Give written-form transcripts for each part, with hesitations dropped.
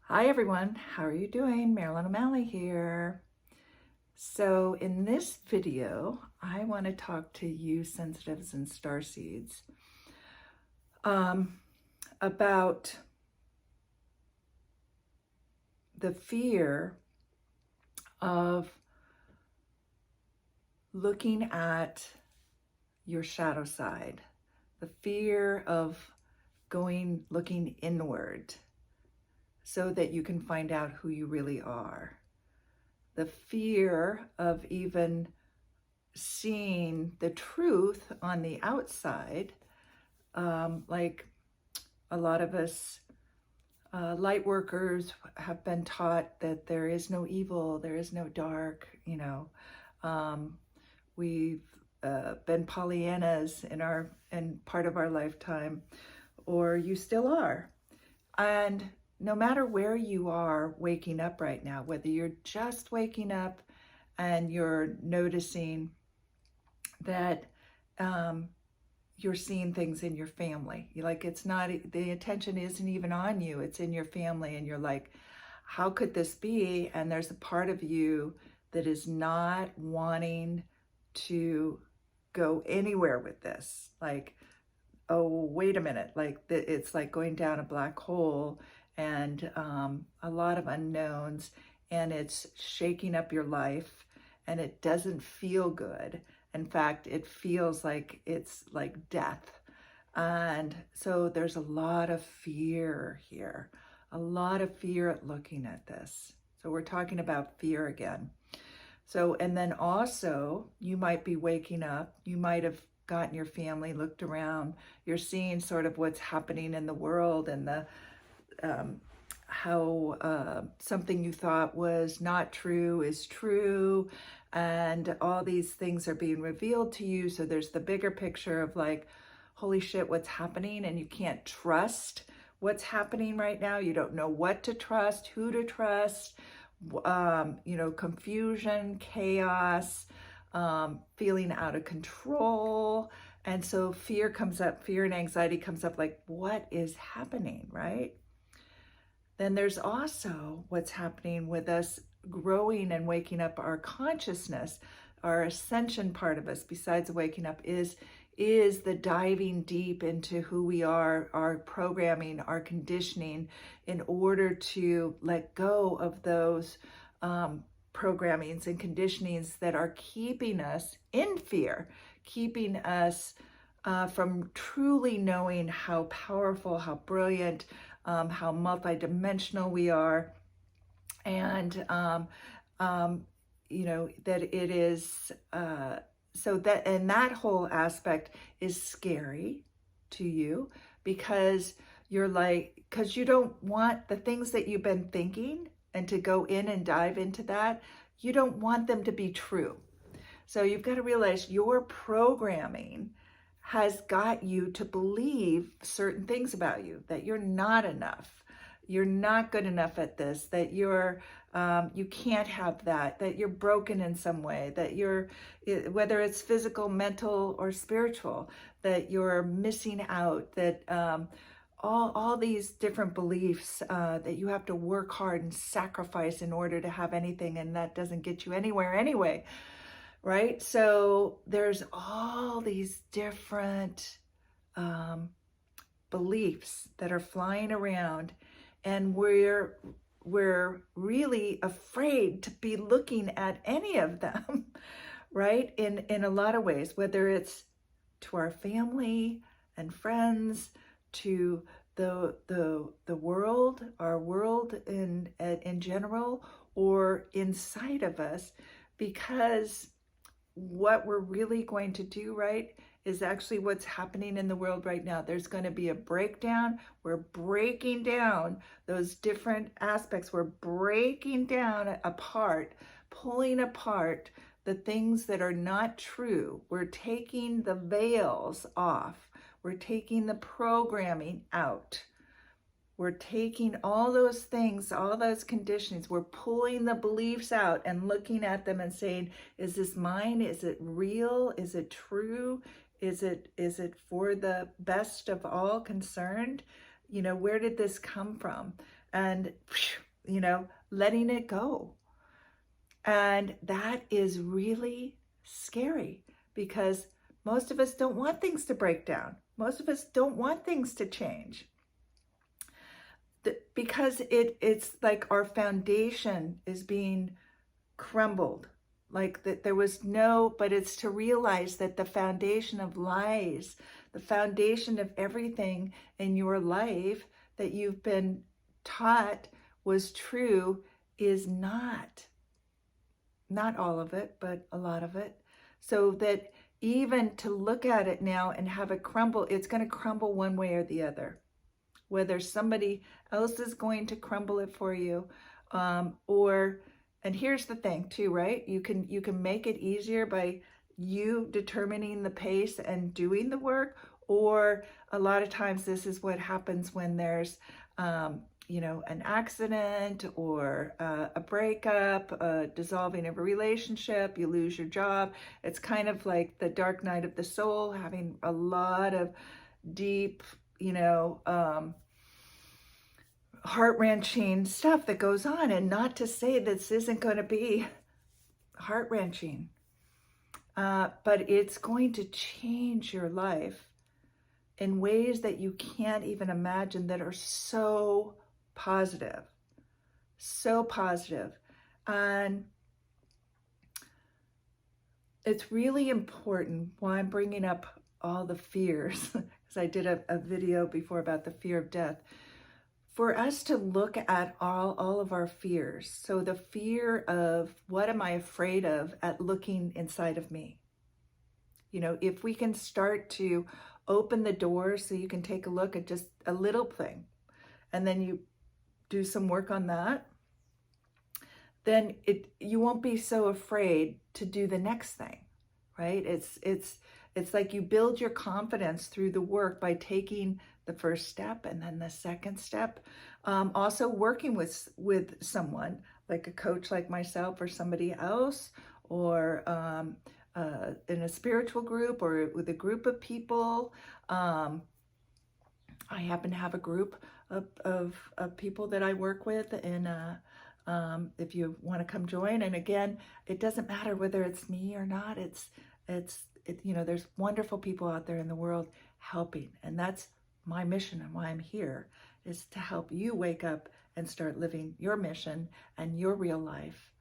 Hi everyone, how are you doing? Marilyn O'Malley here. So in this video, I want to talk to you sensitives and starseeds about the fear of looking at your shadow side, the fear of looking inward so that you can find out who you really are. The fear of even seeing the truth on the outside, like a lot of us light workers have been taught that there is no evil, there is no dark, we've been Pollyannas in part of our lifetime, or you still are. And no matter where you are waking up right now, whether you're just waking up and you're noticing that you're seeing things in your family, it's not, the attention isn't even on you, it's in your family, and you're like, how could this be? And there's a part of you that is not wanting to go anywhere with this. Like, oh, wait a minute, it's like going down a black hole, and a lot of unknowns, and it's shaking up your life, and it doesn't feel good. In fact, it feels like it's like death. And so there's a lot of fear here, a lot of fear at looking at this. So we're talking about fear again. So, and then also you might be waking up, you might have gotten your family, looked around, you're seeing sort of what's happening in the world, and the how something you thought was not true is true, and all these things are being revealed to you. So there's the bigger picture of like, holy shit, what's happening? And you can't trust what's happening right now. You don't know what to trust, who to trust, confusion, chaos, feeling out of control. And so fear comes up, fear and anxiety comes up, like, what is happening, right? Then there's also what's happening with us growing and waking up. Our consciousness, our ascension part of us, besides waking up, is the diving deep into who we are, our programming, our conditioning, in order to let go of those programmings and conditionings that are keeping us in fear, keeping us from truly knowing how powerful, how brilliant, how multidimensional we are, and that it is so that, and that whole aspect is scary to you, because because you don't want the things that you've been thinking, and to go in and dive into that, you don't want them to be true. So you've got to realize your programming has got you to believe certain things about you, that you're not enough, you're not good enough at this, that you can't have that you're broken in some way, that you're, whether it's physical, mental, or spiritual, that you're missing out, that all these different beliefs, that you have to work hard and sacrifice in order to have anything, and that doesn't get you anywhere anyway. Right? So there's all these different beliefs that are flying around, and we're really afraid to be looking at any of them, right? In a lot of ways, whether it's to our family and friends, to the world, our world in general, or inside of us, because what we're really going to do, right, is actually what's happening in the world right now. There's going to be a breakdown. We're breaking down those different aspects. We're breaking down apart, pulling apart the things that are not true. We're taking the veils off. We're taking the programming out. We're taking all those things, all those conditionings, we're pulling the beliefs out and looking at them and saying, is this mine? Is it real? Is it true? Is it for the best of all concerned? You know, where did this come from? And, you know, letting it go. And that is really scary because most of us don't want things to break down. Most of us don't want things to change. Because it's like our foundation is being crumbled. Like that there was no, but it's to realize that the foundation of lies, the foundation of everything in your life that you've been taught was true is not all of it, but a lot of it. So that even to look at it now and have it crumble, it's going to crumble one way or the other. Whether somebody else is going to crumble it for you, or, and here's the thing too, right? You can make it easier by you determining the pace and doing the work, or a lot of times this is what happens when there's, you know, an accident or a breakup, dissolving of a relationship, you lose your job. It's kind of like the dark night of the soul, having a lot of deep, you know, heart-wrenching stuff that goes on. And not to say this isn't going to be heart-wrenching, but it's going to change your life in ways that you can't even imagine, that are so positive, so positive. And it's really important why I'm bringing up all the fears, because I did a video before about the fear of death, for us to look at all of our fears. So the fear of what am I afraid of at looking inside of me? You know, if we can start to open the door so you can take a look at just a little thing, and then you do some work on that, then you won't be so afraid to do the next thing, right? It's like you build your confidence through the work by taking the first step and then the second step. Also working with someone like a coach like myself or somebody else, or in a spiritual group or with a group of people. I happen to have a group of people that I work with, and if you want to come join. And again, it doesn't matter whether it's me or not. It's you know, there's wonderful people out there in the world helping, and that's my mission and why I'm here, is to help you wake up and start living your mission and your real life.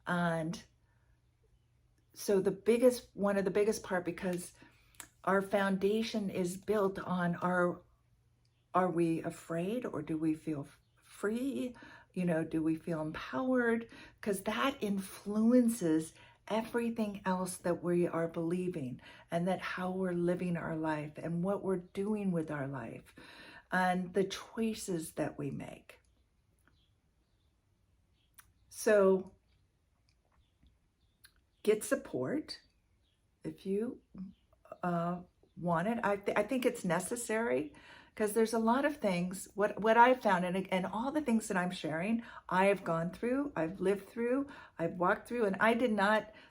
And so one of the biggest part, because our foundation is built on are we afraid, or do we feel free? You know, do we feel empowered? Because that influences everything else that we are believing, and that how we're living our life and what we're doing with our life and the choices that we make. So get support if you want it. I think it's necessary, because there's a lot of things, what I've found, and all the things that I'm sharing, I have gone through, I've lived through, I've walked through, and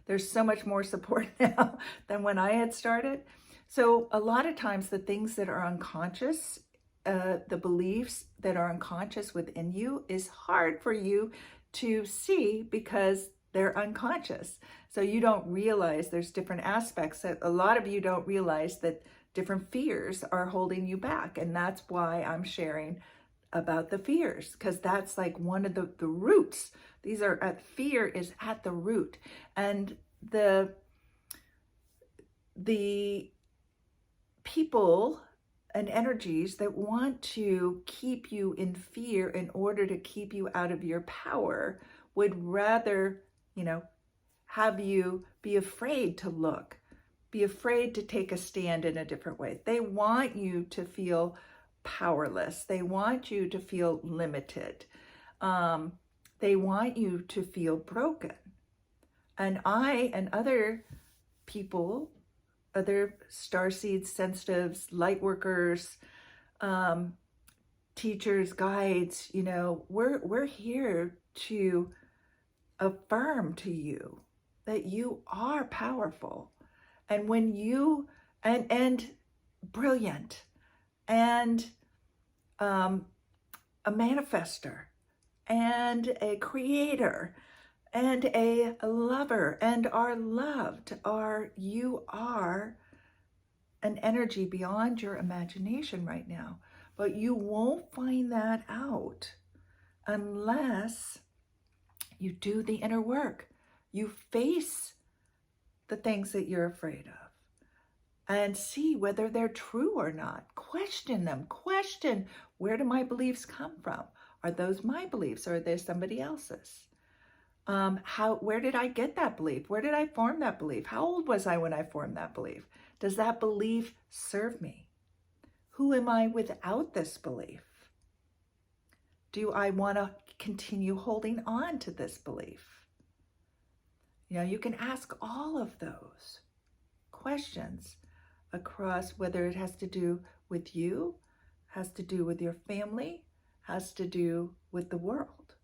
there's so much more support now than when I had started. So a lot of times the things that are unconscious, the beliefs that are unconscious within you, is hard for you to see because they're unconscious. So you don't realize there's different aspects that a lot of you don't realize, that different fears are holding you back. And that's why I'm sharing about the fears, because that's like one of the roots. Fear is at the root. And the people and energies that want to keep you in fear in order to keep you out of your power would rather, you know, have you be afraid to look, be afraid to take a stand in a different way. They want you to feel powerless. They want you to feel limited. They want you to feel broken. And I and other people, other starseeds, sensitives, light workers, teachers, guides, you know, we're here to affirm to you that you are powerful, and when you and brilliant, and a manifester and a creator and a lover and are loved, you are an energy beyond your imagination right now. But you won't find that out unless you do the inner work. You face the things that you're afraid of and see whether they're true or not. Question them. Question, where do my beliefs come from? Are those my beliefs or are they somebody else's? Where did I get that belief? Where did I form that belief? How old was I when I formed that belief? Does that belief serve me? Who am I without this belief? Do I want to continue holding on to this belief? You can ask all of those questions across, whether it has to do with you, has to do with your family, has to do with the world.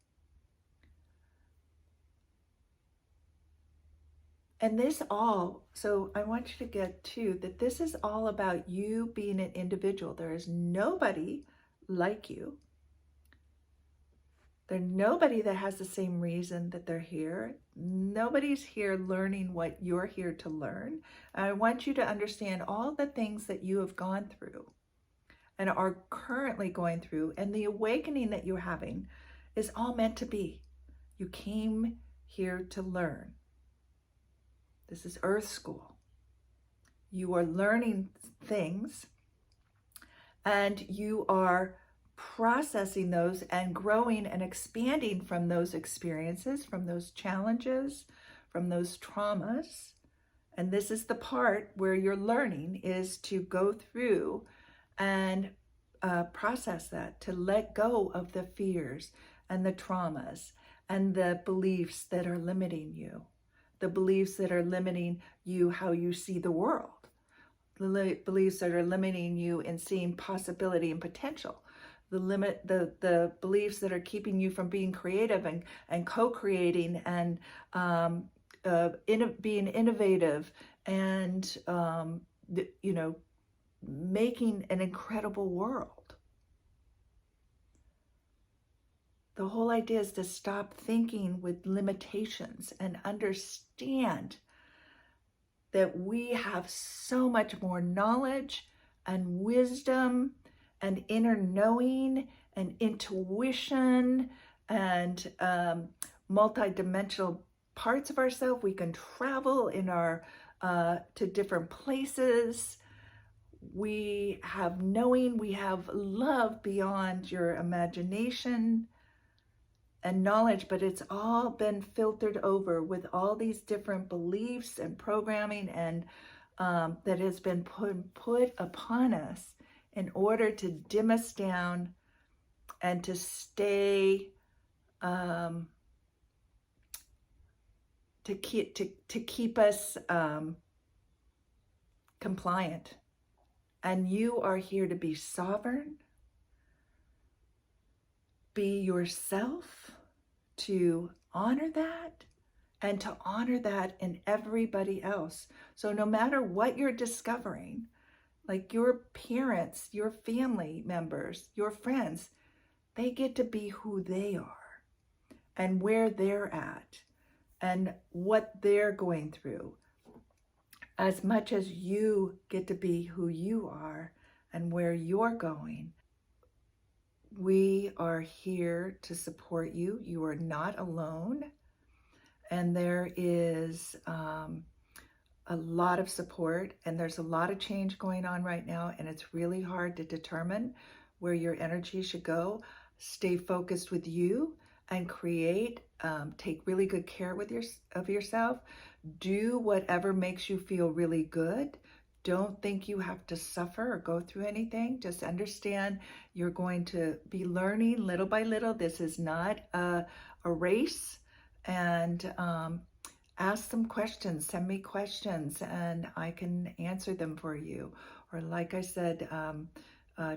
And so I want you to get to that this is all about you being an individual. There is nobody like you. There's nobody that has the same reason that they're here. Nobody's here learning what you're here to learn. I want you to understand all the things that you have gone through and are currently going through, and the awakening that you're having is all meant to be. You came here to learn. This is Earth School. You are learning things and you are processing those and growing and expanding from those experiences, from those challenges, from those traumas. And this is the part where you're learning, is to go through and process that, to let go of the fears and the traumas and the beliefs that are limiting you, the beliefs that are limiting you how you see the world, the beliefs that are limiting you in seeing possibility and potential, the beliefs that are keeping you from being creative and co-creating and being innovative and making an incredible world. The whole idea is to stop thinking with limitations and understand that we have so much more knowledge and wisdom and inner knowing and intuition and multidimensional parts of ourselves. We can travel in our to different places. We have knowing, we have love beyond your imagination and knowledge, but it's all been filtered over with all these different beliefs and programming and that has been put upon us in order to dim us down and to stay to keep us compliant. And you are here to be sovereign, be yourself, to honor that, and to honor that in everybody else. So no matter what you're discovering, like your parents, your family members, your friends, they get to be who they are and where they're at and what they're going through, as much as you get to be who you are and where you're going. We are here to support you. You are not alone. And there is a lot of support, and there's a lot of change going on right now, and it's really hard to determine where your energy should go. Stay focused with you and create. Take really good care of yourself. Do whatever makes you feel really good. Don't think you have to suffer or go through anything. Just understand you're going to be learning little by little. This is not a race. And ask some questions. Send me questions and I can answer them for you. Or like I said,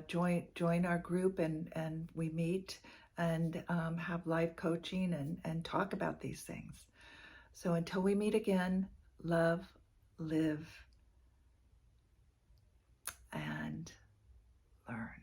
join our group and we meet and have live coaching and talk about these things. So until we meet again, love, live, and learn.